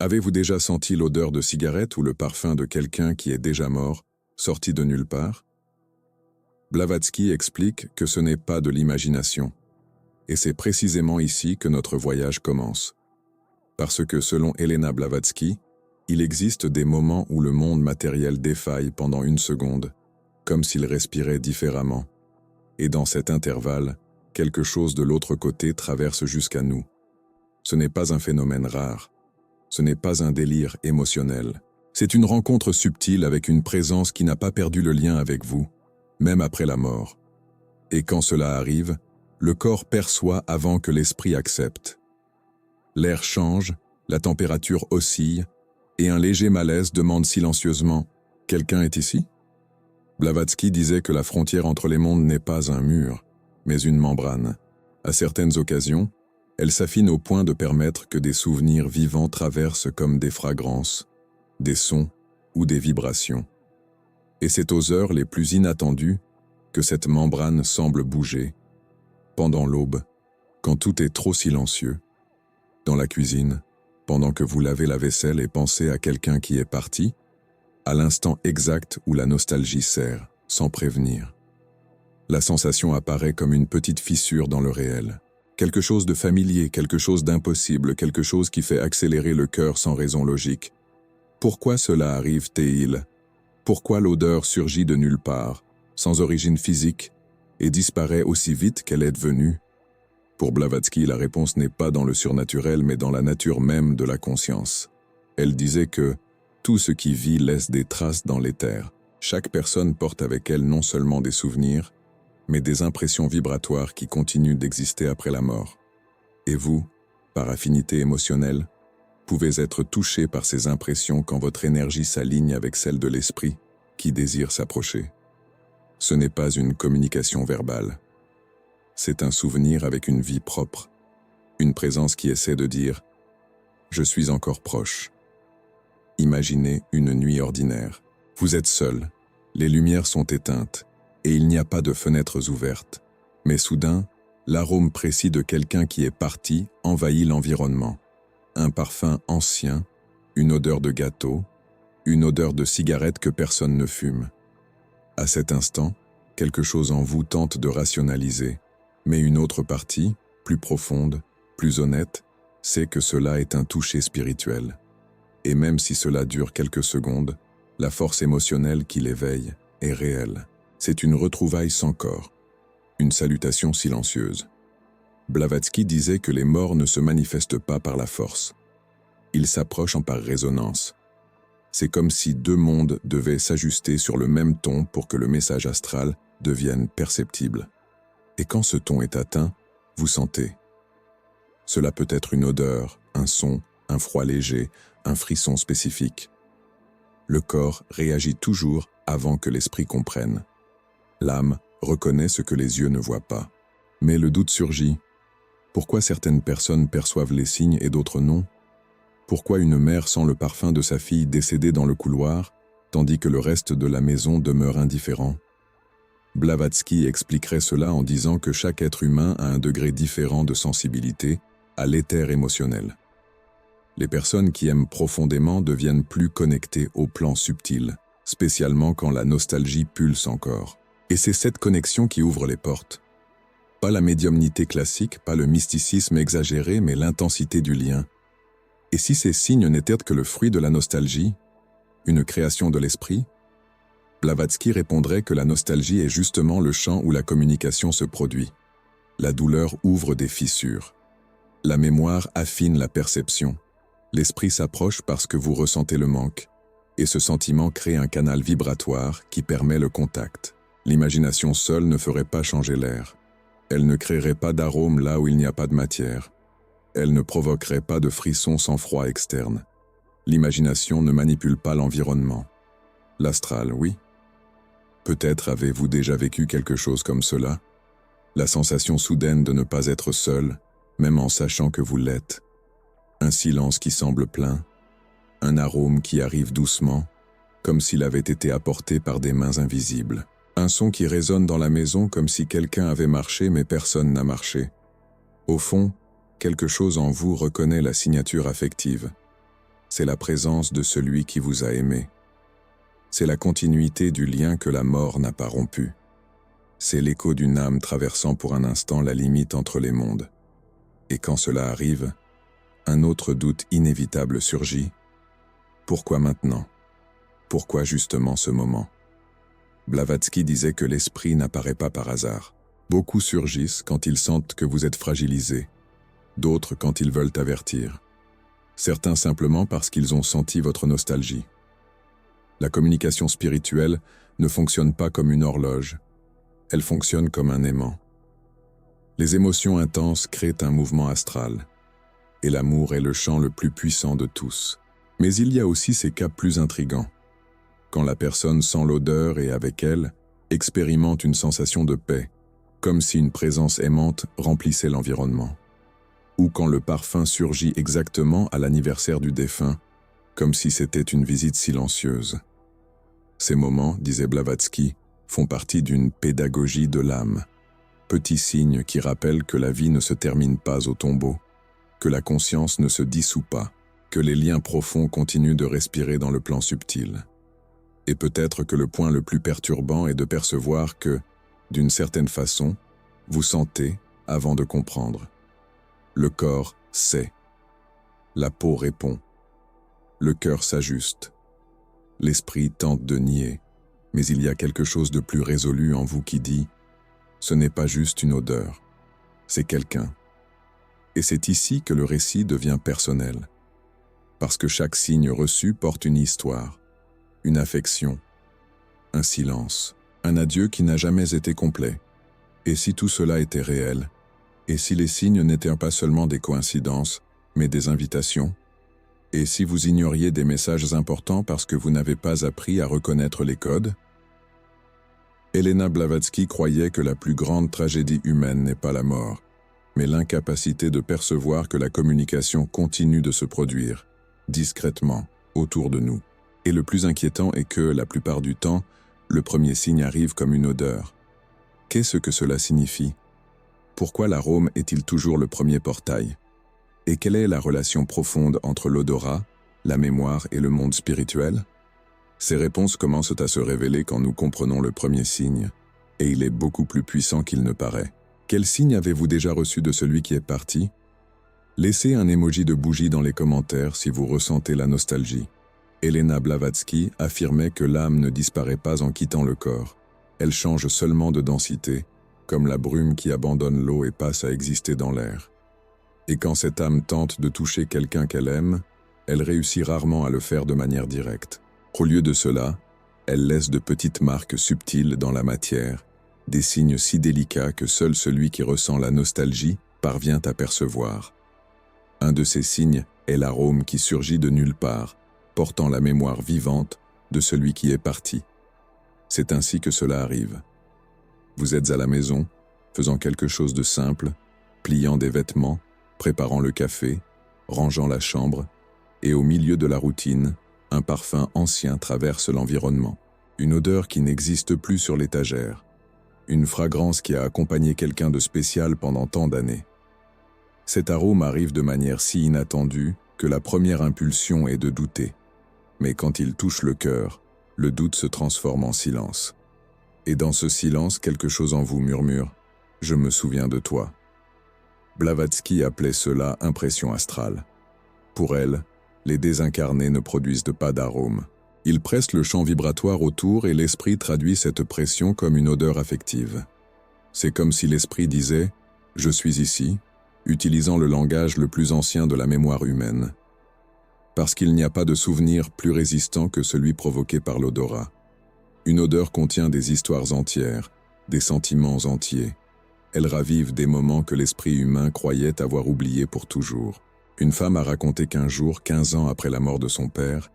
Avez-vous déjà senti l'odeur de cigarette ou le parfum de quelqu'un qui est déjà mort, sorti de nulle part? Blavatsky explique que ce n'est pas de l'imagination. Et c'est précisément ici que notre voyage commence. Parce que selon Elena Blavatsky, il existe des moments où le monde matériel défaille pendant une seconde, comme s'il respirait différemment. Et dans cet intervalle, quelque chose de l'autre côté traverse jusqu'à nous. Ce n'est pas un phénomène rare. Ce n'est pas un délire émotionnel. C'est une rencontre subtile avec une présence qui n'a pas perdu le lien avec vous, même après la mort. Et quand cela arrive, le corps perçoit avant que l'esprit accepte. L'air change, la température oscille, et un léger malaise demande silencieusement « Quelqu'un est ici ?» Blavatsky disait que la frontière entre les mondes n'est pas un mur, mais une membrane. À certaines occasions, elle s'affine au point de permettre que des souvenirs vivants traversent comme des fragrances, des sons ou des vibrations. Et c'est aux heures les plus inattendues que cette membrane semble bouger. Pendant l'aube, quand tout est trop silencieux. Dans la cuisine, pendant que vous lavez la vaisselle et pensez à quelqu'un qui est parti, à l'instant exact où la nostalgie serre, sans prévenir. La sensation apparaît comme une petite fissure dans le réel. Quelque chose de familier, quelque chose d'impossible, quelque chose qui fait accélérer le cœur sans raison logique. Pourquoi cela arrive-t-il? Pourquoi l'odeur surgit de nulle part, sans origine physique, et disparaît aussi vite qu'elle est venue? Pour Blavatsky, la réponse n'est pas dans le surnaturel, mais dans la nature même de la conscience. Elle disait que tout ce qui vit laisse des traces dans l'éther. Chaque personne porte avec elle non seulement des souvenirs, mais des impressions vibratoires qui continuent d'exister après la mort. Et vous, par affinité émotionnelle, pouvez être touché par ces impressions quand votre énergie s'aligne avec celle de l'esprit qui désire s'approcher. Ce n'est pas une communication verbale. C'est un souvenir avec une vie propre, une présence qui essaie de dire « Je suis encore proche ». Imaginez une nuit ordinaire. Vous êtes seul, les lumières sont éteintes et il n'y a pas de fenêtres ouvertes. Mais soudain, l'arôme précis de quelqu'un qui est parti envahit l'environnement. Un parfum ancien, une odeur de gâteau, une odeur de cigarette que personne ne fume. À cet instant, quelque chose en vous tente de rationaliser, mais une autre partie, plus profonde, plus honnête, sait que cela est un toucher spirituel. Et même si cela dure quelques secondes, la force émotionnelle qui l'éveille est réelle. C'est une retrouvaille sans corps, une salutation silencieuse. Blavatsky disait que les morts ne se manifestent pas par la force. Ils s'approchent par résonance. C'est comme si deux mondes devaient s'ajuster sur le même ton pour que le message astral devienne perceptible. Et quand ce ton est atteint, vous sentez. Cela peut être une odeur, un son, un froid léger, un frisson spécifique. Le corps réagit toujours avant que l'esprit comprenne. L'âme reconnaît ce que les yeux ne voient pas. Mais le doute surgit. Pourquoi certaines personnes perçoivent les signes et d'autres non? Pourquoi une mère sent le parfum de sa fille décédée dans le couloir, tandis que le reste de la maison demeure indifférent? Blavatsky expliquerait cela en disant que chaque être humain a un degré différent de sensibilité à l'éther émotionnel. Les personnes qui aiment profondément deviennent plus connectées au plan subtil, spécialement quand la nostalgie pulse encore. Et c'est cette connexion qui ouvre les portes. Pas la médiumnité classique, pas le mysticisme exagéré, mais l'intensité du lien. Et si ces signes n'étaient que le fruit de la nostalgie, une création de l'esprit, Blavatsky répondrait que la nostalgie est justement le champ où la communication se produit. La douleur ouvre des fissures. La mémoire affine la perception. L'esprit s'approche parce que vous ressentez le manque, et ce sentiment crée un canal vibratoire qui permet le contact. L'imagination seule ne ferait pas changer l'air. Elle ne créerait pas d'arôme là où il n'y a pas de matière. Elle ne provoquerait pas de frissons sans froid externe. L'imagination ne manipule pas l'environnement. L'astral, oui. Peut-être avez-vous déjà vécu quelque chose comme cela? La sensation soudaine de ne pas être seul, même en sachant que vous l'êtes. Un silence qui semble plein, un arôme qui arrive doucement, comme s'il avait été apporté par des mains invisibles. Un son qui résonne dans la maison comme si quelqu'un avait marché mais personne n'a marché. Au fond, quelque chose en vous reconnaît la signature affective. c'est la présence de celui qui vous a aimé. C'est la continuité du lien que la mort n'a pas rompu. C'est l'écho d'une âme traversant pour un instant la limite entre les mondes. Et quand cela arrive, un autre doute inévitable surgit. Pourquoi maintenant? Pourquoi justement ce moment? Blavatsky disait que l'esprit n'apparaît pas par hasard. Beaucoup surgissent quand ils sentent que vous êtes fragilisé, d'autres quand ils veulent avertir. Certains simplement parce qu'ils ont senti votre nostalgie. La communication spirituelle ne fonctionne pas comme une horloge, elle fonctionne comme un aimant. Les émotions intenses créent un mouvement astral, et l'amour est le chant le plus puissant de tous. Mais il y a aussi ces cas plus intrigants. Quand la personne sent l'odeur et avec elle, expérimente une sensation de paix, comme si une présence aimante remplissait l'environnement. Ou quand le parfum surgit exactement à l'anniversaire du défunt, comme si c'était une visite silencieuse. Ces moments, disait Blavatsky, font partie d'une pédagogie de l'âme. Petits signes qui rappellent que la vie ne se termine pas au tombeau, que la conscience ne se dissout pas, que les liens profonds continuent de respirer dans le plan subtil. Et peut-être que le point le plus perturbant est de percevoir que, d'une certaine façon, vous sentez avant de comprendre. Le corps sait. La peau répond. Le cœur s'ajuste. L'esprit tente de nier, mais il y a quelque chose de plus résolu en vous qui dit « ce n'est pas juste une odeur, c'est quelqu'un ». Et c'est ici que le récit devient personnel, parce que chaque signe reçu porte une histoire, une affection, un silence, un adieu qui n'a jamais été complet. Et si tout cela était réel, et si les signes n'étaient pas seulement des coïncidences, mais des invitations, et si vous ignoriez des messages importants parce que vous n'avez pas appris à reconnaître les codes? Elena Blavatsky croyait que la plus grande tragédie humaine n'est pas la mort, mais l'incapacité de percevoir que la communication continue de se produire, discrètement, autour de nous. Et le plus inquiétant est que, la plupart du temps, le premier signe arrive comme une odeur. Qu'est-ce que cela signifie? Pourquoi l'arôme est-il toujours le premier portail? Et quelle est la relation profonde entre l'odorat, la mémoire et le monde spirituel? Ces réponses commencent à se révéler quand nous comprenons le premier signe, et il est beaucoup plus puissant qu'il ne paraît. Quel signe avez-vous déjà reçu de celui qui est parti? Laissez un emoji de bougie dans les commentaires si vous ressentez la nostalgie. Elena Blavatsky affirmait que l'âme ne disparaît pas en quittant le corps. Elle change seulement de densité, comme la brume qui abandonne l'eau et passe à exister dans l'air. Et quand cette âme tente de toucher quelqu'un qu'elle aime, elle réussit rarement à le faire de manière directe. Au lieu de cela, elle laisse de petites marques subtiles dans la matière, des signes si délicats que seul celui qui ressent la nostalgie parvient à percevoir. Un de ces signes est l'arôme qui surgit de nulle part, portant la mémoire vivante de celui qui est parti. C'est ainsi que cela arrive. Vous êtes à la maison, faisant quelque chose de simple, pliant des vêtements, préparant le café, rangeant la chambre, et au milieu de la routine, un parfum ancien traverse l'environnement. Une odeur qui n'existe plus sur l'étagère. Une fragrance qui a accompagné quelqu'un de spécial pendant tant d'années. Cet arôme arrive de manière si inattendue que la première impulsion est de douter. Mais quand il touche le cœur, le doute se transforme en silence. Et dans ce silence, quelque chose en vous murmure « Je me souviens de toi ». Blavatsky appelait cela impression astrale. Pour elle, les désincarnés ne produisent pas d'arôme. Ils pressent le champ vibratoire autour et l'esprit traduit cette pression comme une odeur affective. C'est comme si l'esprit disait « Je suis ici », utilisant le langage le plus ancien de la mémoire humaine. Parce qu'il n'y a pas de souvenir plus résistant que celui provoqué par l'odorat. Une odeur contient des histoires entières, des sentiments entiers. Elle ravive des moments que l'esprit humain croyait avoir oubliés pour toujours. Une femme a raconté qu'un jour, 15 ans après la mort de son père,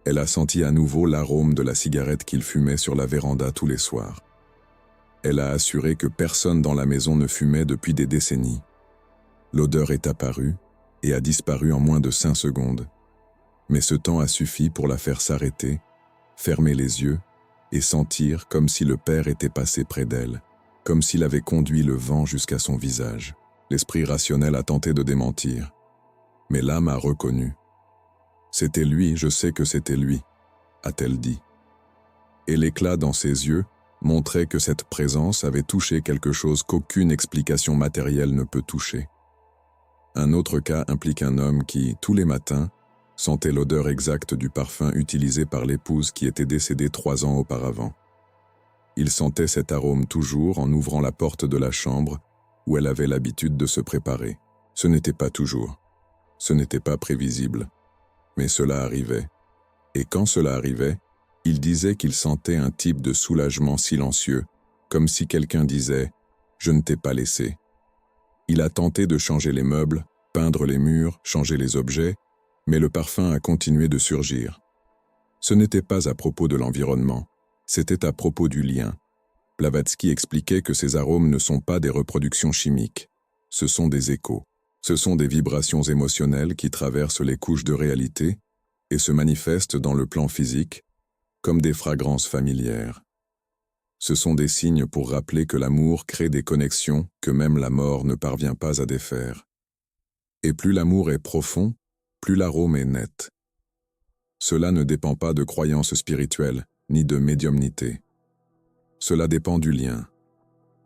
elle a senti à nouveau l'arôme de la cigarette qu'il fumait sur la véranda tous les soirs. Elle a assuré que personne dans la maison ne fumait depuis des décennies. L'odeur est apparue et a disparu en moins de 5 secondes. Mais ce temps a suffi pour la faire s'arrêter, fermer les yeux et sentir comme si le père était passé près d'elle, comme s'il avait conduit le vent jusqu'à son visage. L'esprit rationnel a tenté de démentir, mais l'âme a reconnu. C'était lui, je sais que c'était lui, a-t-elle dit. Et l'éclat dans ses yeux montrait que cette présence avait touché quelque chose qu'aucune explication matérielle ne peut toucher. Un autre cas implique un homme qui, tous les matins, sentait l'odeur exacte du parfum utilisé par l'épouse qui était décédée 3 ans auparavant. Il sentait cet arôme toujours en ouvrant la porte de la chambre où elle avait l'habitude de se préparer. Ce n'était pas toujours. Ce n'était pas prévisible. Mais cela arrivait. Et quand cela arrivait, il disait qu'il sentait un type de soulagement silencieux, comme si quelqu'un disait « Je ne t'ai pas laissé ». Il a tenté de changer les meubles, peindre les murs, changer les objets, mais le parfum a continué de surgir. Ce n'était pas à propos de l'environnement, c'était à propos du lien. Blavatsky expliquait que ces arômes ne sont pas des reproductions chimiques, ce sont des échos. Ce sont des vibrations émotionnelles qui traversent les couches de réalité et se manifestent dans le plan physique comme des fragrances familières. Ce sont des signes pour rappeler que l'amour crée des connexions que même la mort ne parvient pas à défaire. Et plus l'amour est profond, plus l'arôme est net. Cela ne dépend pas de croyances spirituelles ni de médiumnité. Cela dépend du lien.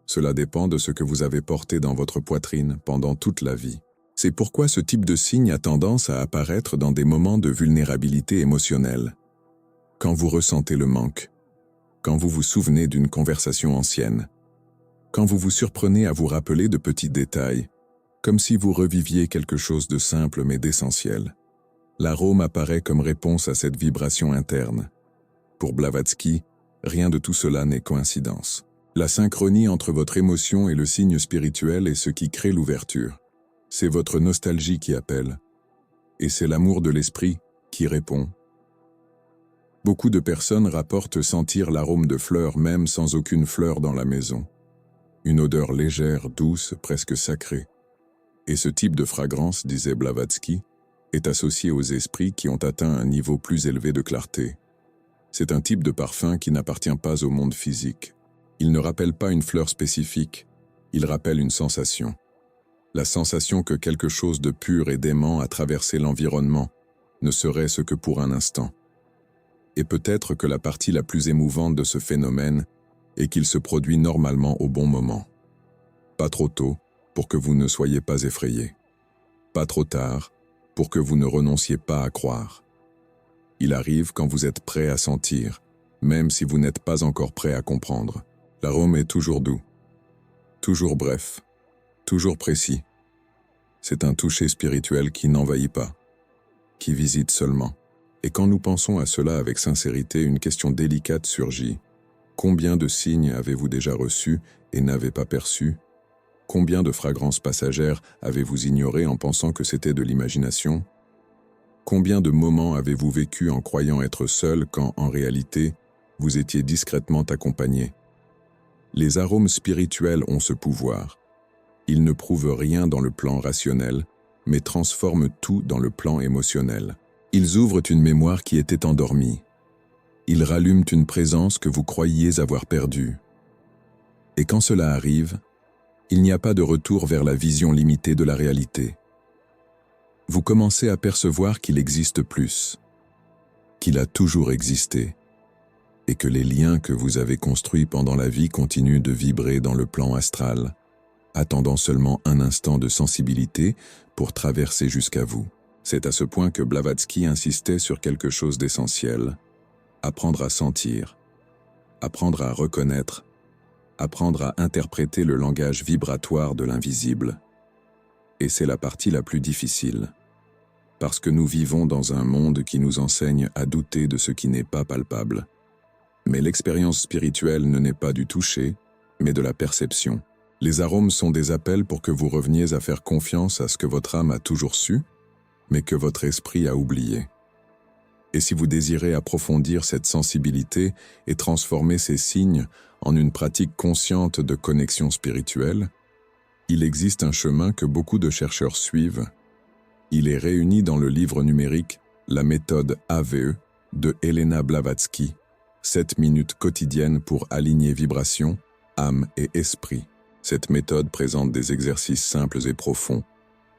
Cela dépend de ce que vous avez porté dans votre poitrine pendant toute la vie. C'est pourquoi ce type de signe a tendance à apparaître dans des moments de vulnérabilité émotionnelle. Quand vous ressentez le manque, quand vous vous souvenez d'une conversation ancienne, quand vous vous surprenez à vous rappeler de petits détails, comme si vous reviviez quelque chose de simple mais d'essentiel. L'arôme apparaît comme réponse à cette vibration interne. Pour Blavatsky, rien de tout cela n'est coïncidence. La synchronie entre votre émotion et le signe spirituel est ce qui crée l'ouverture. C'est votre nostalgie qui appelle, et c'est l'amour de l'esprit qui répond. Beaucoup de personnes rapportent sentir l'arôme de fleurs même sans aucune fleur dans la maison. Une odeur légère, douce, presque sacrée. Et ce type de fragrance, disait Blavatsky, est associé aux esprits qui ont atteint un niveau plus élevé de clarté. C'est un type de parfum qui n'appartient pas au monde physique. Il ne rappelle pas une fleur spécifique, il rappelle une sensation. La sensation que quelque chose de pur et d'aimant a traversé l'environnement, ne serait-ce que pour un instant. Et peut-être que la partie la plus émouvante de ce phénomène est qu'il se produit normalement au bon moment. Pas trop tôt, pour que vous ne soyez pas effrayés. Pas trop tard, pour que vous ne renonciez pas à croire. Il arrive quand vous êtes prêt à sentir, même si vous n'êtes pas encore prêt à comprendre. L'arôme est toujours doux, toujours bref, toujours précis. C'est un toucher spirituel qui n'envahit pas, qui visite seulement. Et quand nous pensons à cela avec sincérité, une question délicate surgit. Combien de signes avez-vous déjà reçus et n'avez pas perçus? Combien de fragrances passagères avez-vous ignorées en pensant que c'était de l'imagination? Combien de moments avez-vous vécu en croyant être seul quand, en réalité, vous étiez discrètement accompagné? Les arômes spirituels ont ce pouvoir. Ils ne prouvent rien dans le plan rationnel, mais transforment tout dans le plan émotionnel. Ils ouvrent une mémoire qui était endormie. Ils rallument une présence que vous croyiez avoir perdue. Et quand cela arrive, il n'y a pas de retour vers la vision limitée de la réalité. Vous commencez à percevoir qu'il existe plus, qu'il a toujours existé, et que les liens que vous avez construits pendant la vie continuent de vibrer dans le plan astral, attendant seulement un instant de sensibilité pour traverser jusqu'à vous. C'est à ce point que Blavatsky insistait sur quelque chose d'essentiel. Apprendre à sentir, apprendre à reconnaître, apprendre à interpréter le langage vibratoire de l'invisible. Et c'est la partie la plus difficile. Parce que nous vivons dans un monde qui nous enseigne à douter de ce qui n'est pas palpable. Mais l'expérience spirituelle ne naît pas du toucher, mais de la perception. Les arômes sont des appels pour que vous reveniez à faire confiance à ce que votre âme a toujours su, mais que votre esprit a oublié. Et si vous désirez approfondir cette sensibilité et transformer ces signes en une pratique consciente de connexion spirituelle, il existe un chemin que beaucoup de chercheurs suivent. Il est réuni dans le livre numérique « La méthode AVE » de Elena Blavatsky, 7 minutes quotidiennes pour aligner vibration, âme et esprit. Cette méthode présente des exercices simples et profonds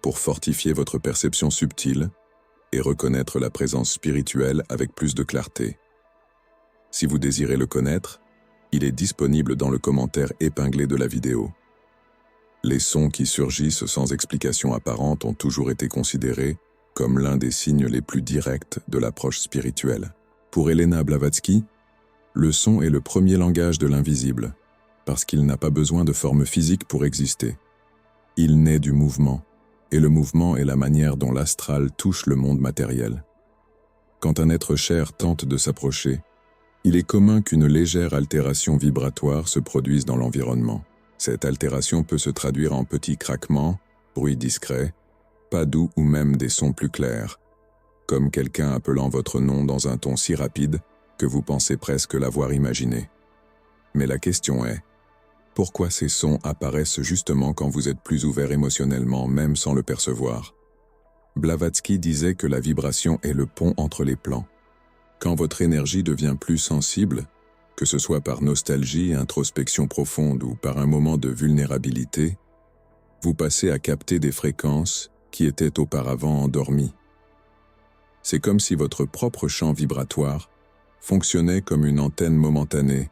pour fortifier votre perception subtile, et reconnaître la présence spirituelle avec plus de clarté. Si vous désirez le connaître, il est disponible dans le commentaire épinglé de la vidéo. Les sons qui surgissent sans explication apparente ont toujours été considérés comme l'un des signes les plus directs de l'approche spirituelle. Pour Elena Blavatsky, le son est le premier langage de l'invisible, parce qu'il n'a pas besoin de forme physique pour exister. Il naît du mouvement, et le mouvement est la manière dont l'astral touche le monde matériel. Quand un être cher tente de s'approcher, il est commun qu'une légère altération vibratoire se produise dans l'environnement. Cette altération peut se traduire en petits craquements, bruits discrets, pas doux ou même des sons plus clairs, comme quelqu'un appelant votre nom dans un ton si rapide que vous pensez presque l'avoir imaginé. Mais la question est, pourquoi ces sons apparaissent justement quand vous êtes plus ouvert émotionnellement, même sans le percevoir? Blavatsky disait que la vibration est le pont entre les plans. Quand votre énergie devient plus sensible, que ce soit par nostalgie, introspection profonde ou par un moment de vulnérabilité, vous passez à capter des fréquences qui étaient auparavant endormies. C'est comme si votre propre champ vibratoire fonctionnait comme une antenne momentanée,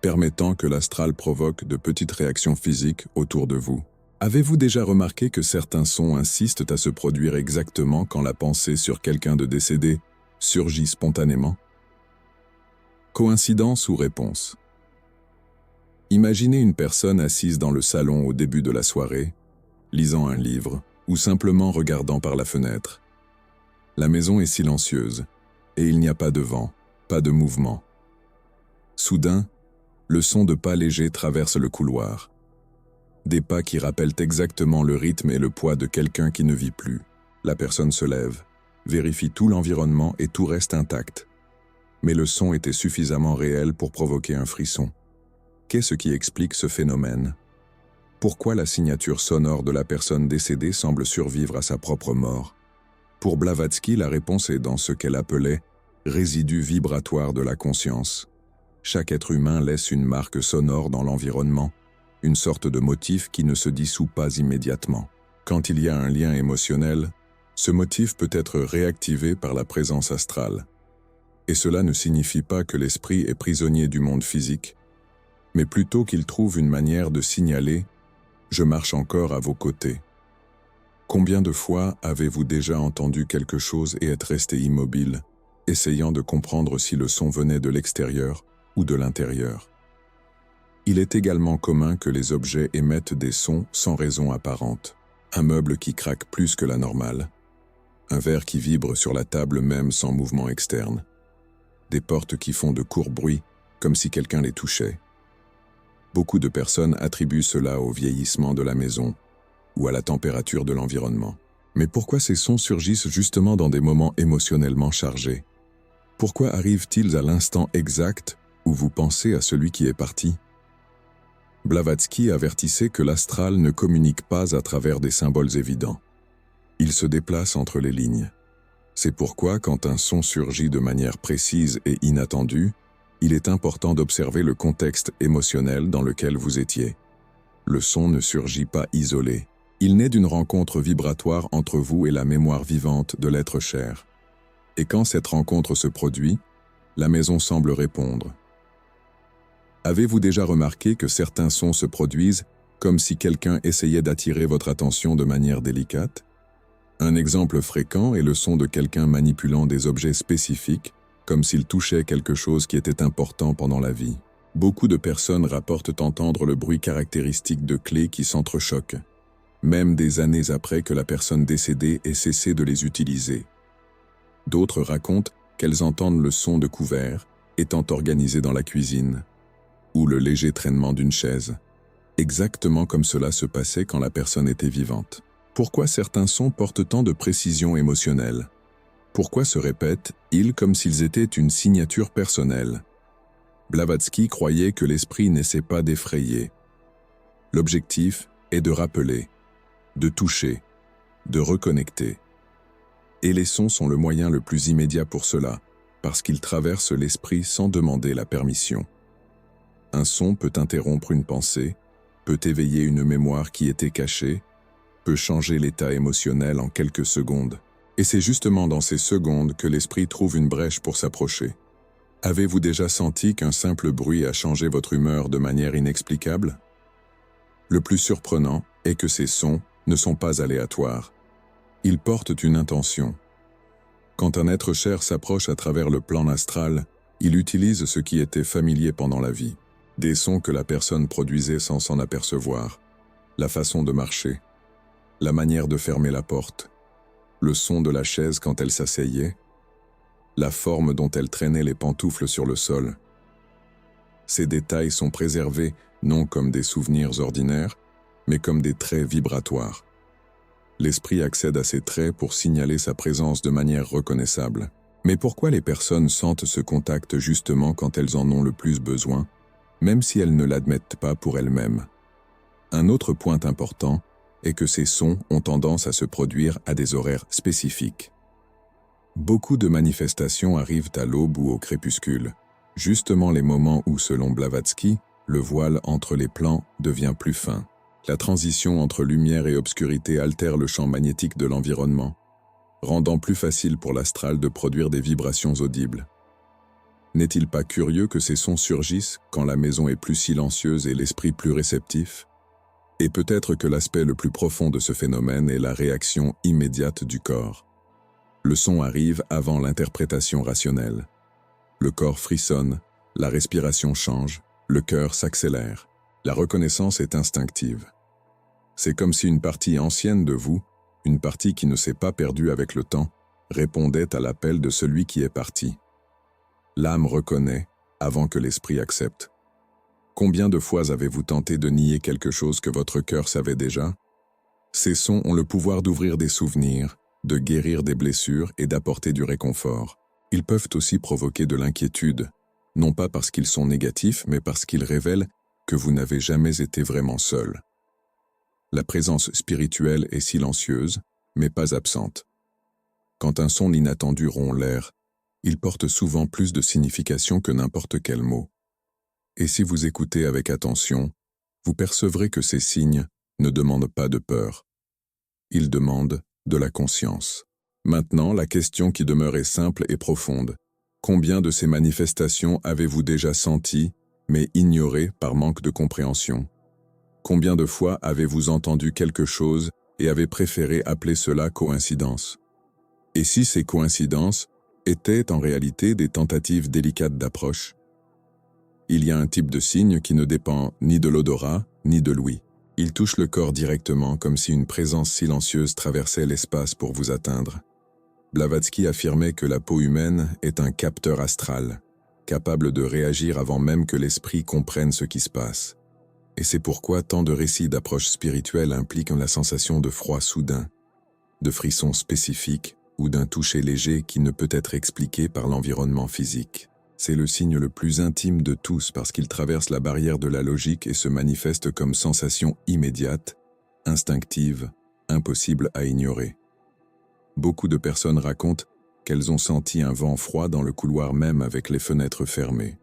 permettant que l'astral provoque de petites réactions physiques autour de vous. Avez-vous déjà remarqué que certains sons insistent à se produire exactement quand la pensée sur quelqu'un de décédé surgit spontanément? Coïncidence ou réponse? Imaginez une personne assise dans le salon au début de la soirée, lisant un livre ou simplement regardant par la fenêtre. La maison est silencieuse et il n'y a pas de vent, pas de mouvement. Soudain, le son de pas légers traverse le couloir. Des pas qui rappellent exactement le rythme et le poids de quelqu'un qui ne vit plus. La personne se lève, vérifie tout l'environnement et tout reste intact. Mais le son était suffisamment réel pour provoquer un frisson. Qu'est-ce qui explique ce phénomène? Pourquoi la signature sonore de la personne décédée semble survivre à sa propre mort? Pour Blavatsky, la réponse est dans ce qu'elle appelait « résidu vibratoire de la conscience ». Chaque être humain laisse une marque sonore dans l'environnement, une sorte de motif qui ne se dissout pas immédiatement. Quand il y a un lien émotionnel, ce motif peut être réactivé par la présence astrale. Et cela ne signifie pas que l'esprit est prisonnier du monde physique, mais plutôt qu'il trouve une manière de signaler « je marche encore à vos côtés ». Combien de fois avez-vous déjà entendu quelque chose et être resté immobile, essayant de comprendre si le son venait de l'extérieur ou de l'intérieur? Il est également commun que les objets émettent des sons sans raison apparente. Un meuble qui craque plus que la normale, un verre qui vibre sur la table même sans mouvement externe, des portes qui font de courts bruits comme si quelqu'un les touchait. Beaucoup de personnes attribuent cela au vieillissement de la maison ou à la température de l'environnement. Mais pourquoi ces sons surgissent justement dans des moments émotionnellement chargés? Pourquoi arrivent-ils à l'instant exact où vous pensez à celui qui est parti? Blavatsky avertissait que l'astral ne communique pas à travers des symboles évidents. Il se déplace entre les lignes. C'est pourquoi, quand un son surgit de manière précise et inattendue, il est important d'observer le contexte émotionnel dans lequel vous étiez. Le son ne surgit pas isolé. Il naît d'une rencontre vibratoire entre vous et la mémoire vivante de l'être cher. Et quand cette rencontre se produit, la maison semble répondre. Avez-vous déjà remarqué que certains sons se produisent comme si quelqu'un essayait d'attirer votre attention de manière délicate? Un exemple fréquent est le son de quelqu'un manipulant des objets spécifiques, comme s'il touchait quelque chose qui était important pendant la vie. Beaucoup de personnes rapportent entendre le bruit caractéristique de clés qui s'entrechoquent, même des années après que la personne décédée ait cessé de les utiliser. D'autres racontent qu'elles entendent le son de couverts étant organisé dans la cuisine, ou le léger traînement d'une chaise, exactement comme cela se passait quand la personne était vivante. Pourquoi certains sons portent tant de précision émotionnelle? Pourquoi se répètent-ils comme s'ils étaient une signature personnelle? Blavatsky croyait que l'esprit n'essaie pas d'effrayer. L'objectif est de rappeler, de toucher, de reconnecter. Et les sons sont le moyen le plus immédiat pour cela, parce qu'ils traversent l'esprit sans demander la permission. Un son peut interrompre une pensée, peut éveiller une mémoire qui était cachée, peut changer l'état émotionnel en quelques secondes. Et c'est justement dans ces secondes que l'esprit trouve une brèche pour s'approcher. Avez-vous déjà senti qu'un simple bruit a changé votre humeur de manière inexplicable? Le plus surprenant est que ces sons ne sont pas aléatoires. Ils portent une intention. Quand un être cher s'approche à travers le plan astral, il utilise ce qui était familier pendant la vie. Des sons que la personne produisait sans s'en apercevoir. La façon de marcher. La manière de fermer la porte. Le son de la chaise quand elle s'asseyait. La forme dont elle traînait les pantoufles sur le sol. Ces détails sont préservés non comme des souvenirs ordinaires, mais comme des traits vibratoires. L'esprit accède à ces traits pour signaler sa présence de manière reconnaissable. Mais pourquoi les personnes sentent ce contact justement quand elles en ont le plus besoin, même si elles ne l'admettent pas pour elles-mêmes? Un autre point important est que ces sons ont tendance à se produire à des horaires spécifiques. Beaucoup de manifestations arrivent à l'aube ou au crépuscule, justement les moments où, selon Blavatsky, le voile entre les plans devient plus fin. La transition entre lumière et obscurité altère le champ magnétique de l'environnement, rendant plus facile pour l'astral de produire des vibrations audibles. N'est-il pas curieux que ces sons surgissent quand la maison est plus silencieuse et l'esprit plus réceptif? Et peut-être que l'aspect le plus profond de ce phénomène est la réaction immédiate du corps. Le son arrive avant l'interprétation rationnelle. Le corps frissonne, la respiration change, le cœur s'accélère. La reconnaissance est instinctive. C'est comme si une partie ancienne de vous, une partie qui ne s'est pas perdue avec le temps, répondait à l'appel de celui qui est parti. L'âme reconnaît avant que l'esprit accepte. Combien de fois avez-vous tenté de nier quelque chose que votre cœur savait déjà? Ces sons ont le pouvoir d'ouvrir des souvenirs, de guérir des blessures et d'apporter du réconfort. Ils peuvent aussi provoquer de l'inquiétude, non pas parce qu'ils sont négatifs, mais parce qu'ils révèlent que vous n'avez jamais été vraiment seul. La présence spirituelle est silencieuse, mais pas absente. Quand un son inattendu rompt l'air, il porte souvent plus de signification que n'importe quel mot. Et si vous écoutez avec attention, vous percevrez que ces signes ne demandent pas de peur. Ils demandent de la conscience. Maintenant, la question qui demeure est simple et profonde. Combien de ces manifestations avez-vous déjà senties, mais ignorées par manque de compréhension? Combien de fois avez-vous entendu quelque chose et avez préféré appeler cela coïncidence? Et si ces coïncidences étaient en réalité des tentatives délicates d'approche? Il y a un type de signe qui ne dépend ni de l'odorat, ni de l'ouïe. Il touche le corps directement comme si une présence silencieuse traversait l'espace pour vous atteindre. Blavatsky affirmait que la peau humaine est un capteur astral, capable de réagir avant même que l'esprit comprenne ce qui se passe. Et c'est pourquoi tant de récits d'approche spirituelle impliquent la sensation de froid soudain, de frissons spécifiques ou d'un toucher léger qui ne peut être expliqué par l'environnement physique. C'est le signe le plus intime de tous parce qu'il traverse la barrière de la logique et se manifeste comme sensation immédiate, instinctive, impossible à ignorer. Beaucoup de personnes racontent qu'elles ont senti un vent froid dans le couloir même avec les fenêtres fermées.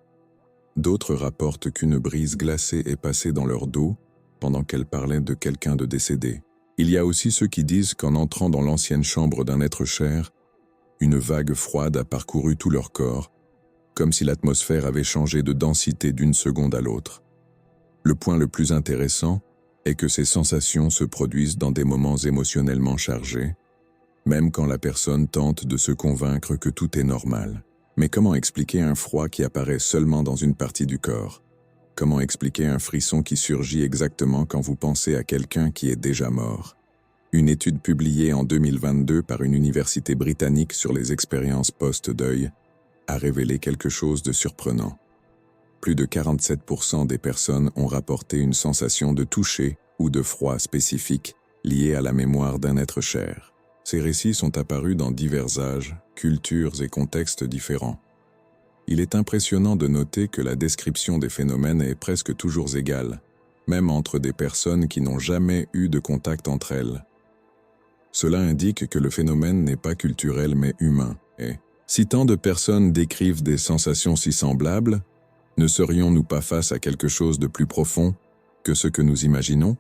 D'autres rapportent qu'une brise glacée est passée dans leur dos pendant qu'elles parlaient de quelqu'un de décédé. Il y a aussi ceux qui disent qu'en entrant dans l'ancienne chambre d'un être cher, une vague froide a parcouru tout leur corps, comme si l'atmosphère avait changé de densité d'une seconde à l'autre. Le point le plus intéressant est que ces sensations se produisent dans des moments émotionnellement chargés, même quand la personne tente de se convaincre que tout est normal. Mais comment expliquer un froid qui apparaît seulement dans une partie du corps? Comment expliquer un frisson qui surgit exactement quand vous pensez à quelqu'un qui est déjà mort? Une étude publiée en 2022 par une université britannique sur les expériences post-deuil a révélé quelque chose de surprenant. Plus de 47% des personnes ont rapporté une sensation de toucher ou de froid spécifique liée à la mémoire d'un être cher. Ces récits sont apparus dans divers âges, cultures et contextes différents. Il est impressionnant de noter que la description des phénomènes est presque toujours égale, même entre des personnes qui n'ont jamais eu de contact entre elles. Cela indique que le phénomène n'est pas culturel mais humain. Et si tant de personnes décrivent des sensations si semblables, ne serions-nous pas face à quelque chose de plus profond que ce que nous imaginons?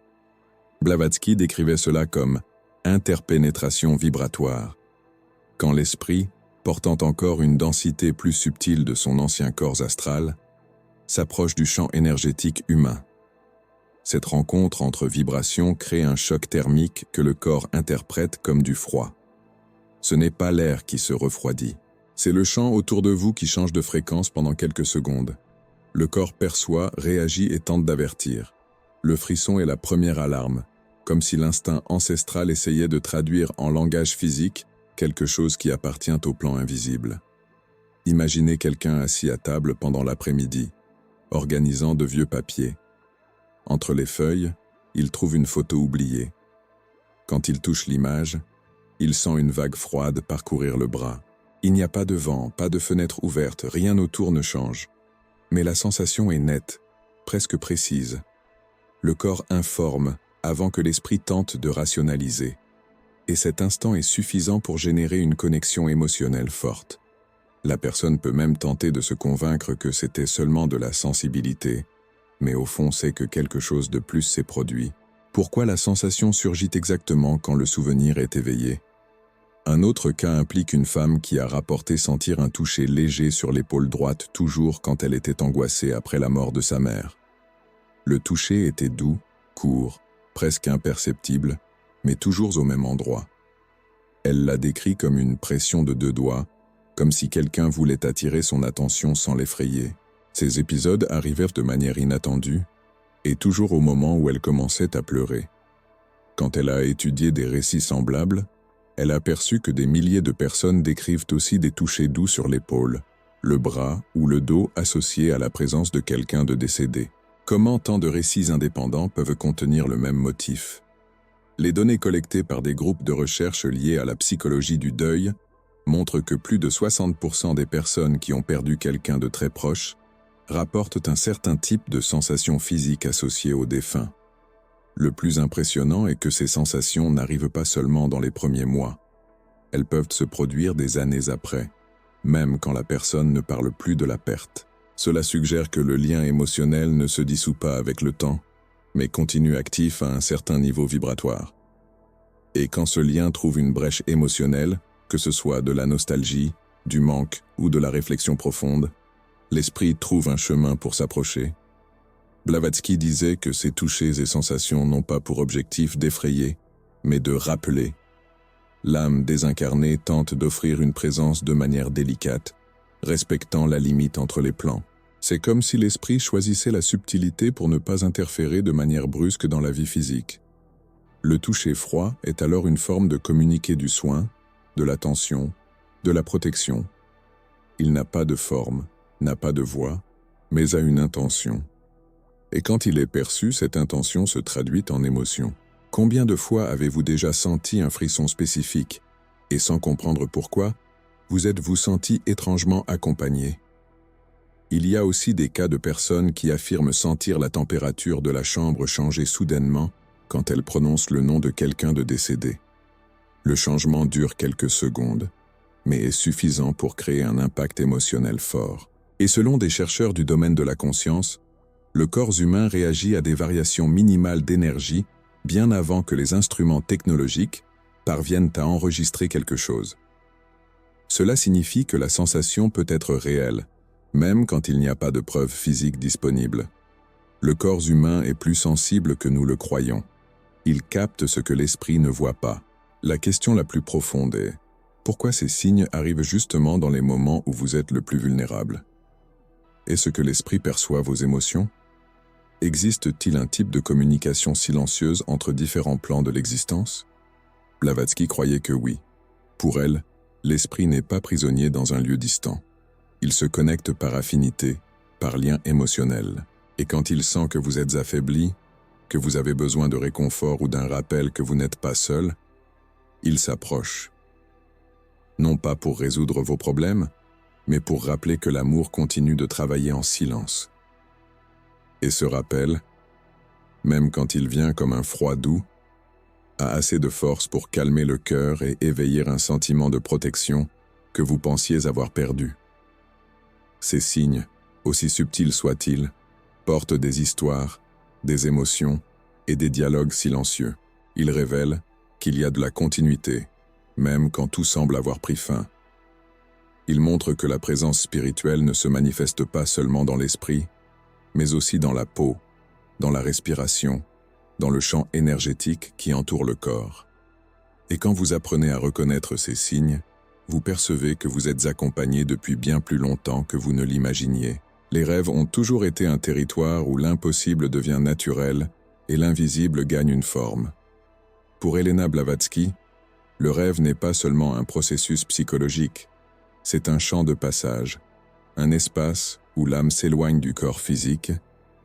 Blavatsky décrivait cela comme interpénétration vibratoire. Quand l'esprit, portant encore une densité plus subtile de son ancien corps astral, s'approche du champ énergétique humain. Cette rencontre entre vibrations crée un choc thermique que le corps interprète comme du froid. Ce n'est pas l'air qui se refroidit, c'est le champ autour de vous qui change de fréquence pendant quelques secondes. Le corps perçoit, réagit et tente d'avertir. Le frisson est la première alarme, comme si l'instinct ancestral essayait de traduire en langage physique quelque chose qui appartient au plan invisible. Imaginez quelqu'un assis à table pendant l'après-midi, organisant de vieux papiers. Entre les feuilles, il trouve une photo oubliée. Quand il touche l'image, il sent une vague froide parcourir le bras. Il n'y a pas de vent, pas de fenêtre ouverte, rien autour ne change. Mais la sensation est nette, presque précise. Le corps informe avant que l'esprit tente de rationaliser. Et cet instant est suffisant pour générer une connexion émotionnelle forte. La personne peut même tenter de se convaincre que c'était seulement de la sensibilité, mais au fond c'est que quelque chose de plus s'est produit. Pourquoi la sensation surgit exactement quand le souvenir est éveillé? Un autre cas implique une femme qui a rapporté sentir un toucher léger sur l'épaule droite toujours quand elle était angoissée après la mort de sa mère. Le toucher était doux, court, presque imperceptible, mais toujours au même endroit. Elle l'a décrit comme une pression de 2 doigts, comme si quelqu'un voulait attirer son attention sans l'effrayer. Ces épisodes arrivèrent de manière inattendue, et toujours au moment où elle commençait à pleurer. Quand elle a étudié des récits semblables, elle a aperçu que des milliers de personnes décrivent aussi des touchés doux sur l'épaule, le bras ou le dos associés à la présence de quelqu'un de décédé. Comment tant de récits indépendants peuvent contenir le même motif? Les données collectées par des groupes de recherche liés à la psychologie du deuil montrent que plus de 60% des personnes qui ont perdu quelqu'un de très proche rapportent un certain type de sensations physiques associées au défunt. Le plus impressionnant est que ces sensations n'arrivent pas seulement dans les premiers mois. Elles peuvent se produire des années après, même quand la personne ne parle plus de la perte. Cela suggère que le lien émotionnel ne se dissout pas avec le temps, mais continue actif à un certain niveau vibratoire. Et quand ce lien trouve une brèche émotionnelle, que ce soit de la nostalgie, du manque ou de la réflexion profonde, l'esprit trouve un chemin pour s'approcher. Blavatsky disait que ces touchés et sensations n'ont pas pour objectif d'effrayer, mais de rappeler. L'âme désincarnée tente d'offrir une présence de manière délicate, respectant la limite entre les plans. C'est comme si l'esprit choisissait la subtilité pour ne pas interférer de manière brusque dans la vie physique. Le toucher froid est alors une forme de communiquer du soin, de l'attention, de la protection. Il n'a pas de forme, n'a pas de voix, mais a une intention. Et quand il est perçu, cette intention se traduit en émotion. Combien de fois avez-vous déjà senti un frisson spécifique, et sans comprendre pourquoi, vous êtes-vous senti étrangement accompagné? Il y a aussi des cas de personnes qui affirment sentir la température de la chambre changer soudainement quand elles prononcent le nom de quelqu'un de décédé. Le changement dure quelques secondes, mais est suffisant pour créer un impact émotionnel fort. Et selon des chercheurs du domaine de la conscience, le corps humain réagit à des variations minimales d'énergie bien avant que les instruments technologiques parviennent à enregistrer quelque chose. Cela signifie que la sensation peut être réelle, même quand il n'y a pas de preuves physiques disponibles. Le corps humain est plus sensible que nous le croyons. Il capte ce que l'esprit ne voit pas. La question la plus profonde est: pourquoi ces signes arrivent justement dans les moments où vous êtes le plus vulnérable? Est-ce que l'esprit perçoit vos émotions? Existe-t-il un type de communication silencieuse entre différents plans de l'existence? Blavatsky croyait que oui. Pour elle, l'esprit n'est pas prisonnier dans un lieu distant. Il se connecte par affinité, par lien émotionnel. Et quand il sent que vous êtes affaibli, que vous avez besoin de réconfort ou d'un rappel que vous n'êtes pas seul, il s'approche. Non pas pour résoudre vos problèmes, mais pour rappeler que l'amour continue de travailler en silence. Et ce rappel, même quand il vient comme un froid doux, a assez de force pour calmer le cœur et éveiller un sentiment de protection que vous pensiez avoir perdu. Ces signes, aussi subtils soient-ils, portent des histoires, des émotions et des dialogues silencieux. Ils révèlent qu'il y a de la continuité, même quand tout semble avoir pris fin. Il montre que la présence spirituelle ne se manifeste pas seulement dans l'esprit, mais aussi dans la peau, dans la respiration, dans le champ énergétique qui entoure le corps. Et quand vous apprenez à reconnaître ces signes, vous percevez que vous êtes accompagné depuis bien plus longtemps que vous ne l'imaginiez. Les rêves ont toujours été un territoire où l'impossible devient naturel et l'invisible gagne une forme. Pour Elena Blavatsky, le rêve n'est pas seulement un processus psychologique, c'est un champ de passage, un espace où l'âme s'éloigne du corps physique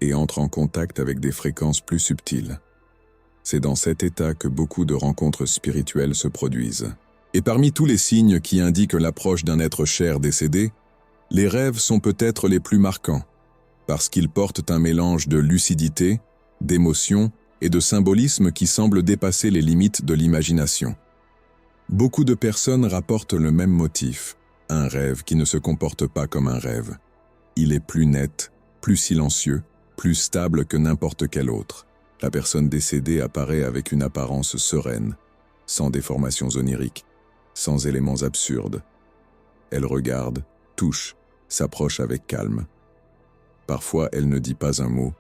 et entre en contact avec des fréquences plus subtiles. C'est dans cet état que beaucoup de rencontres spirituelles se produisent. Et parmi tous les signes qui indiquent l'approche d'un être cher décédé, les rêves sont peut-être les plus marquants, parce qu'ils portent un mélange de lucidité, d'émotion et de symbolisme qui semble dépasser les limites de l'imagination. Beaucoup de personnes rapportent le même motif, un rêve qui ne se comporte pas comme un rêve. Il est plus net, plus silencieux, plus stable que n'importe quel autre. La personne décédée apparaît avec une apparence sereine, sans déformations oniriques, sans éléments absurdes. Elle regarde, touche, s'approche avec calme. Parfois, elle ne dit pas un mot,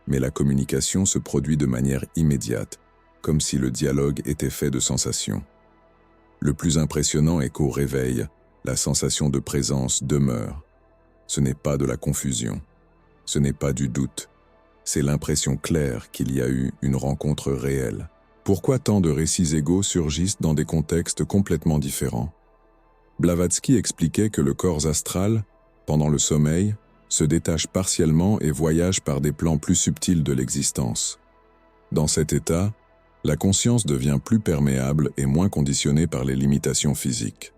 mais la communication se produit de manière immédiate, comme si le dialogue était fait de sensations. Le plus impressionnant est qu'au réveil, la sensation de présence demeure. Ce n'est pas de la confusion, ce n'est pas du doute, c'est l'impression claire qu'il y a eu une rencontre réelle. Pourquoi tant de récits égaux surgissent dans des contextes complètement différents? Blavatsky expliquait que le corps astral, pendant le sommeil, se détache partiellement et voyage par des plans plus subtils de l'existence. Dans cet état, la conscience devient plus perméable et moins conditionnée par les limitations physiques.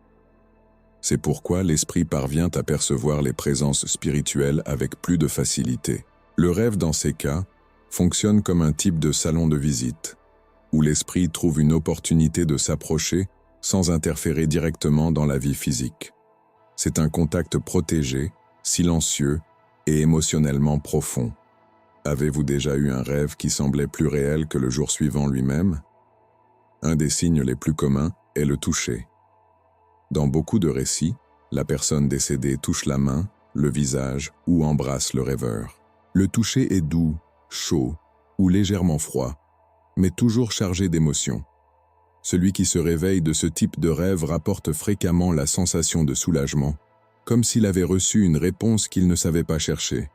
C'est pourquoi l'esprit parvient à percevoir les présences spirituelles avec plus de facilité. Le rêve, dans ces cas, fonctionne comme un type de salon de visite, où l'esprit trouve une opportunité de s'approcher sans interférer directement dans la vie physique. C'est un contact protégé, silencieux et émotionnellement profond. Avez-vous déjà eu un rêve qui semblait plus réel que le jour suivant lui-même? Un des signes les plus communs est le toucher. Dans beaucoup de récits, la personne décédée touche la main, le visage ou embrasse le rêveur. Le toucher est doux, chaud ou légèrement froid, mais toujours chargé d'émotion. Celui qui se réveille de ce type de rêve rapporte fréquemment la sensation de soulagement, comme s'il avait reçu une réponse qu'il ne savait pas chercher.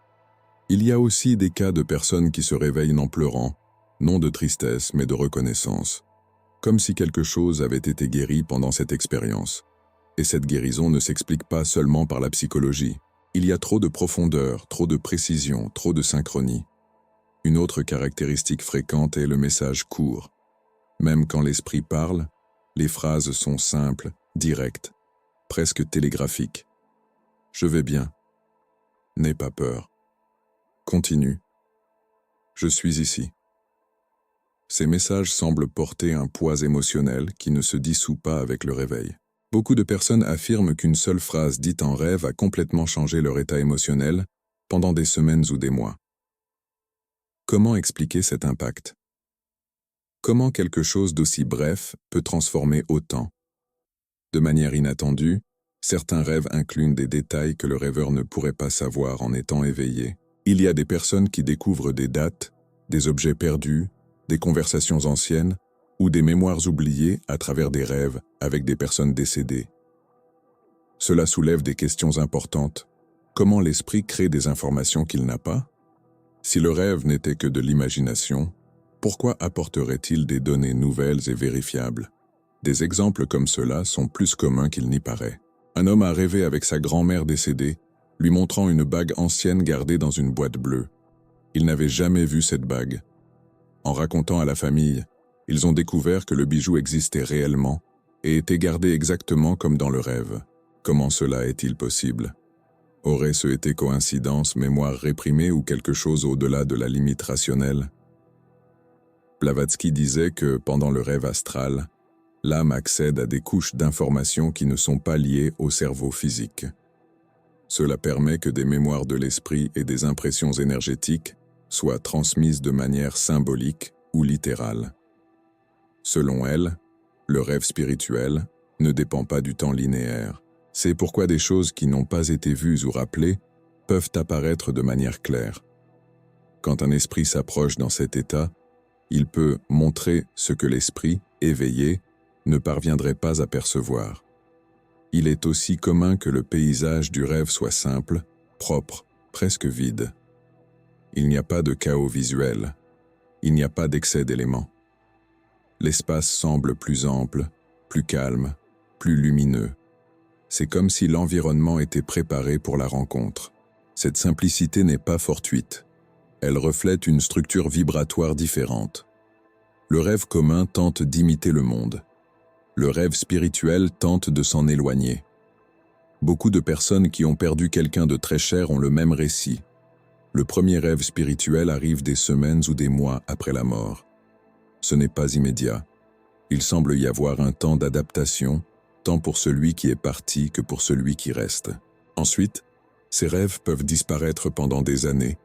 Il y a aussi des cas de personnes qui se réveillent en pleurant, non de tristesse mais de reconnaissance, comme si quelque chose avait été guéri pendant cette expérience. Et cette guérison ne s'explique pas seulement par la psychologie. Il y a trop de profondeur, trop de précision, trop de synchronie. Une autre caractéristique fréquente est le message court. Même quand l'esprit parle, les phrases sont simples, directes, presque télégraphiques. « Je vais bien. N'aie pas peur. Continue. Je suis ici. » Ces messages semblent porter un poids émotionnel qui ne se dissout pas avec le réveil. Beaucoup de personnes affirment qu'une seule phrase dite en rêve a complètement changé leur état émotionnel pendant des semaines ou des mois. Comment expliquer cet impact? Comment quelque chose d'aussi bref peut transformer autant? De manière inattendue, certains rêves incluent des détails que le rêveur ne pourrait pas savoir en étant éveillé. Il y a des personnes qui découvrent des dates, des objets perdus, des conversations anciennes, ou des mémoires oubliées à travers des rêves avec des personnes décédées. Cela soulève des questions importantes. Comment l'esprit crée des informations qu'il n'a pas? Si le rêve n'était que de l'imagination, pourquoi apporterait-il des données nouvelles et vérifiables? Des exemples comme cela sont plus communs qu'il n'y paraît. Un homme a rêvé avec sa grand-mère décédée, lui montrant une bague ancienne gardée dans une boîte bleue. Il n'avait jamais vu cette bague. En racontant à la famille, ils ont découvert que le bijou existait réellement et était gardé exactement comme dans le rêve. Comment cela est-il possible? Aurait-ce été coïncidence, mémoire réprimée ou quelque chose au-delà de la limite rationnelle? Blavatsky disait que, pendant le rêve astral, l'âme accède à des couches d'informations qui ne sont pas liées au cerveau physique. Cela permet que des mémoires de l'esprit et des impressions énergétiques soient transmises de manière symbolique ou littérale. Selon elle, le rêve spirituel, ne dépend pas du temps linéaire. C'est pourquoi des choses qui n'ont pas été vues ou rappelées peuvent apparaître de manière claire. Quand un esprit s'approche dans cet état, il peut montrer ce que l'esprit, éveillé, ne parviendrait pas à percevoir. Il est aussi commun que le paysage du rêve soit simple, propre, presque vide. Il n'y a pas de chaos visuel. Il n'y a pas d'excès d'éléments. L'espace semble plus ample, plus calme, plus lumineux. C'est comme si l'environnement était préparé pour la rencontre. Cette simplicité n'est pas fortuite. Elle reflète une structure vibratoire différente. Le rêve commun tente d'imiter le monde. Le rêve spirituel tente de s'en éloigner. Beaucoup de personnes qui ont perdu quelqu'un de très cher ont le même récit. Le premier rêve spirituel arrive des semaines ou des mois après la mort. Ce n'est pas immédiat. Il semble y avoir un temps d'adaptation, tant pour celui qui est parti que pour celui qui reste. Ensuite, ces rêves peuvent disparaître pendant des années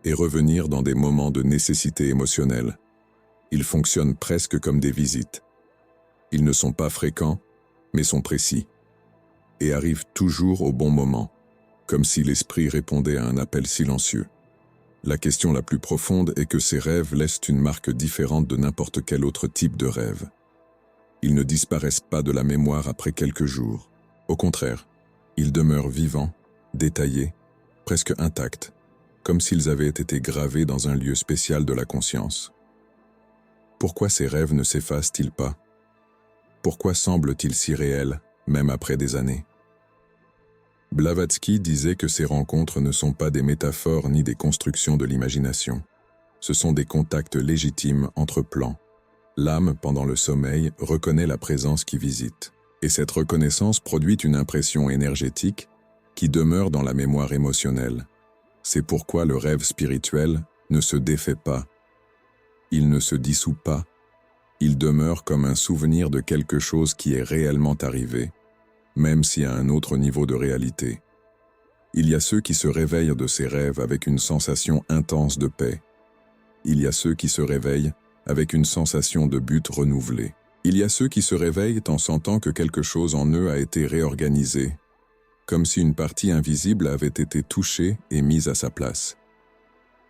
et revenir dans des moments de nécessité émotionnelle. Ils fonctionnent presque comme des visites. Ils ne sont pas fréquents, mais sont précis, et arrivent toujours au bon moment, comme si l'esprit répondait à un appel silencieux. La question la plus profonde est que ces rêves laissent une marque différente de n'importe quel autre type de rêve. Ils ne disparaissent pas de la mémoire après quelques jours. Au contraire, ils demeurent vivants, détaillés, presque intacts, comme s'ils avaient été gravés dans un lieu spécial de la conscience. Pourquoi ces rêves ne s'effacent-ils pas? Pourquoi semblent-ils si réels, même après des années? Blavatsky disait que ces rencontres ne sont pas des métaphores ni des constructions de l'imagination. Ce sont des contacts légitimes entre plans. L'âme, pendant le sommeil, reconnaît la présence qui visite. Et cette reconnaissance produit une impression énergétique qui demeure dans la mémoire émotionnelle. C'est pourquoi le rêve spirituel ne se défait pas. Il ne se dissout pas. Il demeure comme un souvenir de quelque chose qui est réellement arrivé, même si à un autre niveau de réalité. Il y a ceux qui se réveillent de ces rêves avec une sensation intense de paix. Il y a ceux qui se réveillent avec une sensation de but renouvelé. Il y a ceux qui se réveillent en sentant que quelque chose en eux a été réorganisé, comme si une partie invisible avait été touchée et mise à sa place.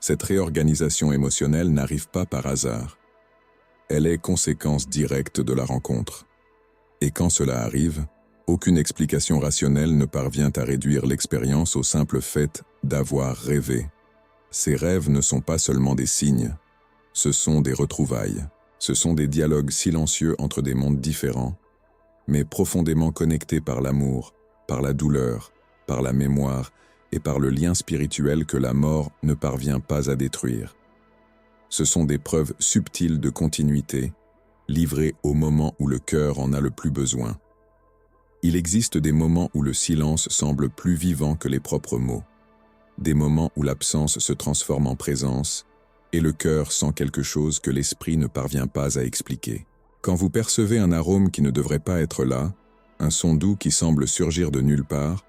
Cette réorganisation émotionnelle n'arrive pas par hasard. Elle est conséquence directe de la rencontre. Et quand cela arrive, aucune explication rationnelle ne parvient à réduire l'expérience au simple fait d'avoir rêvé. Ces rêves ne sont pas seulement des signes, ce sont des retrouvailles. Ce sont des dialogues silencieux entre des mondes différents, mais profondément connectés par l'amour, par la douleur, par la mémoire et par le lien spirituel que la mort ne parvient pas à détruire. Ce sont des preuves subtiles de continuité, livrées au moment où le cœur en a le plus besoin. Il existe des moments où le silence semble plus vivant que les propres mots, des moments où l'absence se transforme en présence, et le cœur sent quelque chose que l'esprit ne parvient pas à expliquer. Quand vous percevez un arôme qui ne devrait pas être là, un son doux qui semble surgir de nulle part,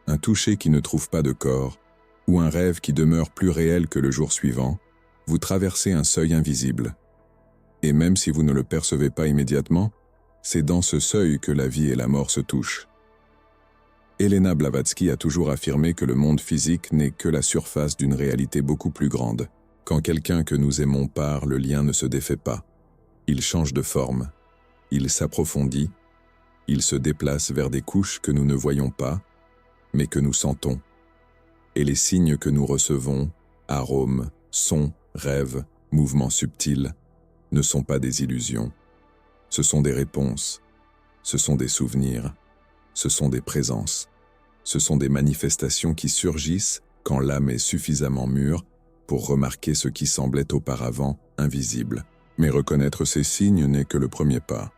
un toucher qui ne trouve pas de corps, ou un rêve qui demeure plus réel que le jour suivant, vous traversez un seuil invisible. Et même si vous ne le percevez pas immédiatement, c'est dans ce seuil que la vie et la mort se touchent. Elena Blavatsky a toujours affirmé que le monde physique n'est que la surface d'une réalité beaucoup plus grande. Quand quelqu'un que nous aimons part, le lien ne se défait pas. Il change de forme, il s'approfondit, il se déplace vers des couches que nous ne voyons pas, mais que nous sentons. Et les signes que nous recevons, arômes, sons, rêves, mouvements subtils, ne sont pas des illusions. Ce sont des réponses, ce sont des souvenirs, ce sont des présences, ce sont des manifestations qui surgissent quand l'âme est suffisamment mûre pour remarquer ce qui semblait auparavant invisible. Mais reconnaître ces signes n'est que le premier pas.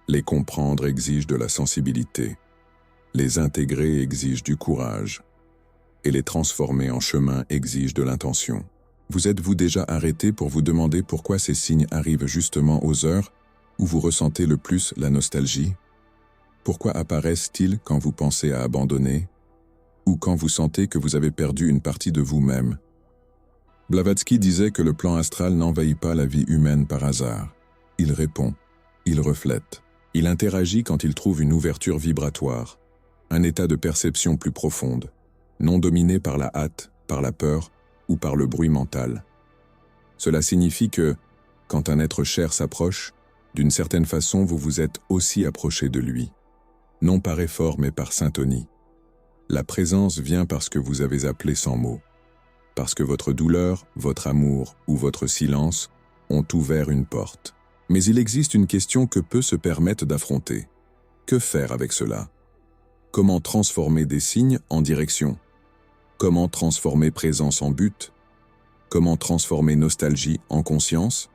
Les comprendre exige de la sensibilité, les intégrer exige du courage, et les transformer en chemin exige de l'intention. Vous êtes-vous déjà arrêté pour vous demander pourquoi ces signes arrivent justement aux heures où vous ressentez le plus la nostalgie? Pourquoi apparaissent-ils quand vous pensez à abandonner, ou quand vous sentez que vous avez perdu une partie de vous-même? Blavatsky disait que le plan astral n'envahit pas la vie humaine par hasard. Il répond, il reflète, Il interagit quand il trouve une ouverture vibratoire, un état de perception plus profonde, non dominé par la hâte, par la peur ou par le bruit mental. Cela signifie que, quand un être cher s'approche, d'une certaine façon vous vous êtes aussi approché de lui, non par effort mais par syntonie. La présence vient parce que vous avez appelé sans mots, parce que votre douleur, votre amour ou votre silence ont ouvert une porte. Mais il existe une question que peu se permettent d'affronter. Que faire avec cela? Comment transformer des signes en direction? Comment transformer présence en but? Comment transformer nostalgie en conscience?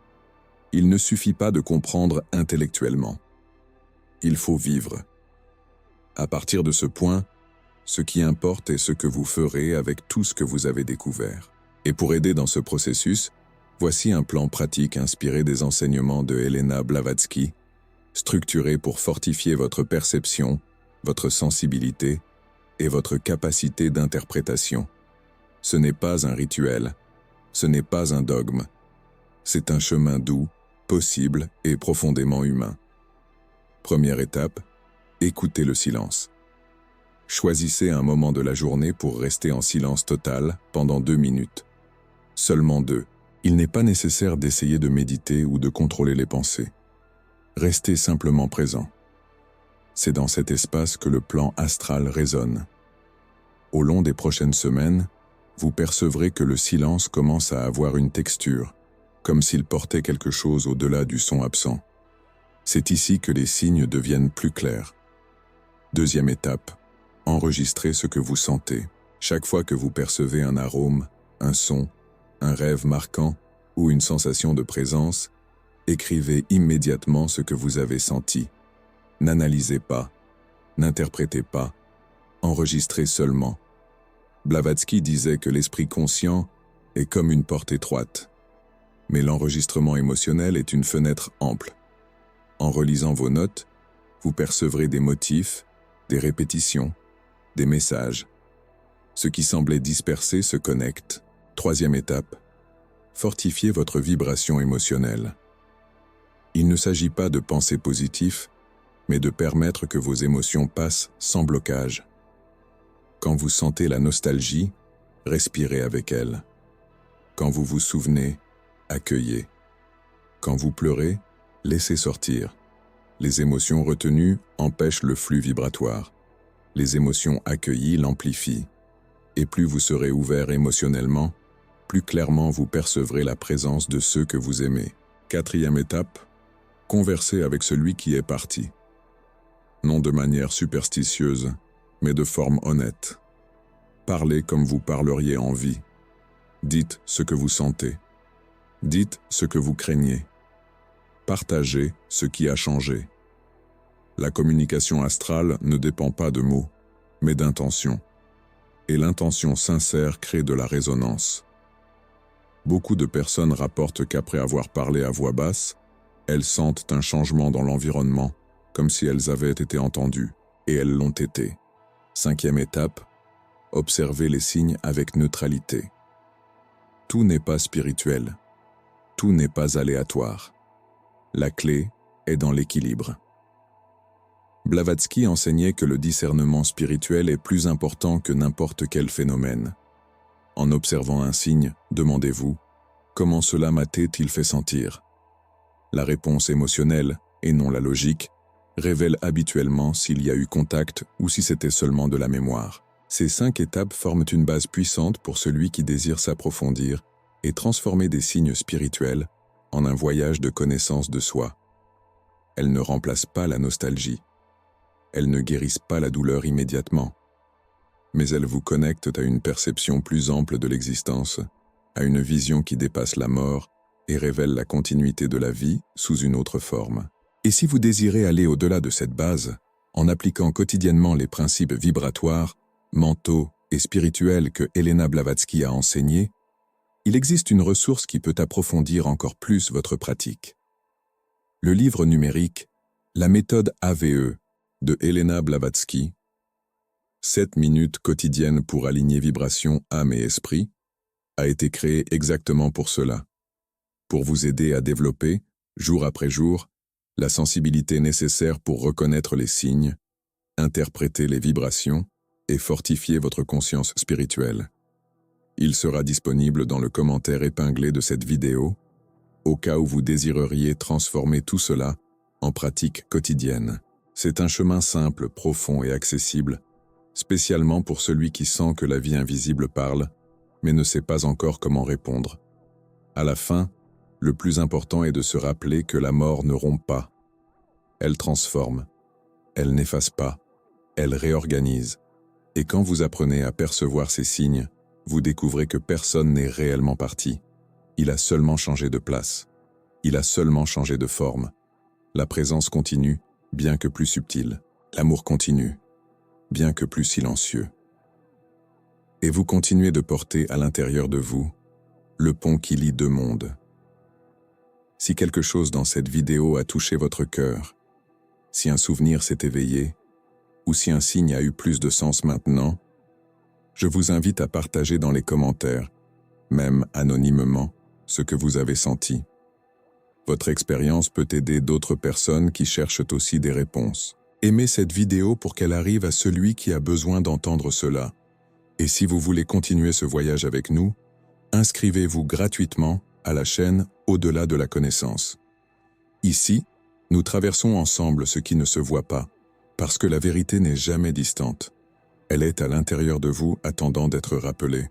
Il ne suffit pas de comprendre intellectuellement. Il faut vivre. À partir de ce point, ce qui importe est ce que vous ferez avec tout ce que vous avez découvert. Et pour aider dans ce processus, voici un plan pratique inspiré des enseignements de Elena Blavatsky, structuré pour fortifier votre perception, votre sensibilité et votre capacité d'interprétation. Ce n'est pas un rituel, ce n'est pas un dogme. C'est un chemin doux, possible et profondément humain. Première étape, écoutez le silence. Choisissez un moment de la journée pour rester en silence total pendant 2 minutes. Seulement 2. Il n'est pas nécessaire d'essayer de méditer ou de contrôler les pensées. Restez simplement présent. C'est dans cet espace que le plan astral résonne. Au long des prochaines semaines, vous percevrez que le silence commence à avoir une texture, comme s'il portait quelque chose au-delà du son absent. C'est ici que les signes deviennent plus clairs. Deuxième étape, enregistrez ce que vous sentez. Chaque fois que vous percevez un arôme, un son, un rêve marquant ou une sensation de présence, écrivez immédiatement ce que vous avez senti. N'analysez pas, n'interprétez pas, enregistrez seulement. Blavatsky disait que l'esprit conscient est comme une porte étroite, mais l'enregistrement émotionnel est une fenêtre ample. En relisant vos notes, vous percevrez des motifs, des répétitions, des messages. Ce qui semblait dispersé se connecte. Troisième étape, fortifiez votre vibration émotionnelle. Il ne s'agit pas de penser positif, mais de permettre que vos émotions passent sans blocage. Quand vous sentez la nostalgie, respirez avec elle. Quand vous vous souvenez, accueillez. Quand vous pleurez, laissez sortir. Les émotions retenues empêchent le flux vibratoire. Les émotions accueillies l'amplifient. Et plus vous serez ouvert émotionnellement, plus clairement vous percevrez la présence de ceux que vous aimez. Quatrième étape, conversez avec celui qui est parti. Non de manière superstitieuse, mais de forme honnête. Parlez comme vous parleriez en vie. Dites ce que vous sentez. Dites ce que vous craignez. Partagez ce qui a changé. La communication astrale ne dépend pas de mots, mais d'intention. Et l'intention sincère crée de la résonance. Beaucoup de personnes rapportent qu'après avoir parlé à voix basse, elles sentent un changement dans l'environnement, comme si elles avaient été entendues, et elles l'ont été. Cinquième étape, observez les signes avec neutralité. Tout n'est pas spirituel, tout n'est pas aléatoire. La clé est dans l'équilibre. Blavatsky enseignait que le discernement spirituel est plus important que n'importe quel phénomène. En observant un signe, demandez-vous « Comment cela m'a-t-il fait sentir ?» La réponse émotionnelle, et non la logique, révèle habituellement s'il y a eu contact ou si c'était seulement de la mémoire. Ces 5 étapes forment une base puissante pour celui qui désire s'approfondir et transformer des signes spirituels en un voyage de connaissance de soi. Elles ne remplacent pas la nostalgie. Elles ne guérissent pas la douleur immédiatement. Mais elles vous connectent à une perception plus ample de l'existence, à une vision qui dépasse la mort et révèle la continuité de la vie sous une autre forme. Et si vous désirez aller au-delà de cette base, en appliquant quotidiennement les principes vibratoires, mentaux et spirituels que Elena Blavatsky a enseignés, il existe une ressource qui peut approfondir encore plus votre pratique. Le livre numérique « La méthode AVE » de Elena Blavatsky, 7 minutes quotidiennes pour aligner vibration, âme et esprit, a été créé exactement pour cela, pour vous aider à développer, jour après jour, la sensibilité nécessaire pour reconnaître les signes, interpréter les vibrations et fortifier votre conscience spirituelle. Il sera disponible dans le commentaire épinglé de cette vidéo, au cas où vous désireriez transformer tout cela en pratique quotidienne. C'est un chemin simple, profond et accessible, spécialement pour celui qui sent que la vie invisible parle, mais ne sait pas encore comment répondre. À la fin, le plus important est de se rappeler que la mort ne rompt pas. Elle transforme, elle n'efface pas, elle réorganise. Et quand vous apprenez à percevoir ces signes, vous découvrez que personne n'est réellement parti. Il a seulement changé de place. Il a seulement changé de forme. La présence continue, bien que plus subtile. L'amour continue, bien que plus silencieux. Et vous continuez de porter à l'intérieur de vous le pont qui lie deux mondes. Si quelque chose dans cette vidéo a touché votre cœur, si un souvenir s'est éveillé, ou si un signe a eu plus de sens maintenant, je vous invite à partager dans les commentaires, même anonymement, ce que vous avez senti. Votre expérience peut aider d'autres personnes qui cherchent aussi des réponses. Aimez cette vidéo pour qu'elle arrive à celui qui a besoin d'entendre cela. Et si vous voulez continuer ce voyage avec nous, inscrivez-vous gratuitement à la chaîne Au-delà de la connaissance. Ici, nous traversons ensemble ce qui ne se voit pas, parce que la vérité n'est jamais distante. Elle est à l'intérieur de vous attendant d'être rappelée.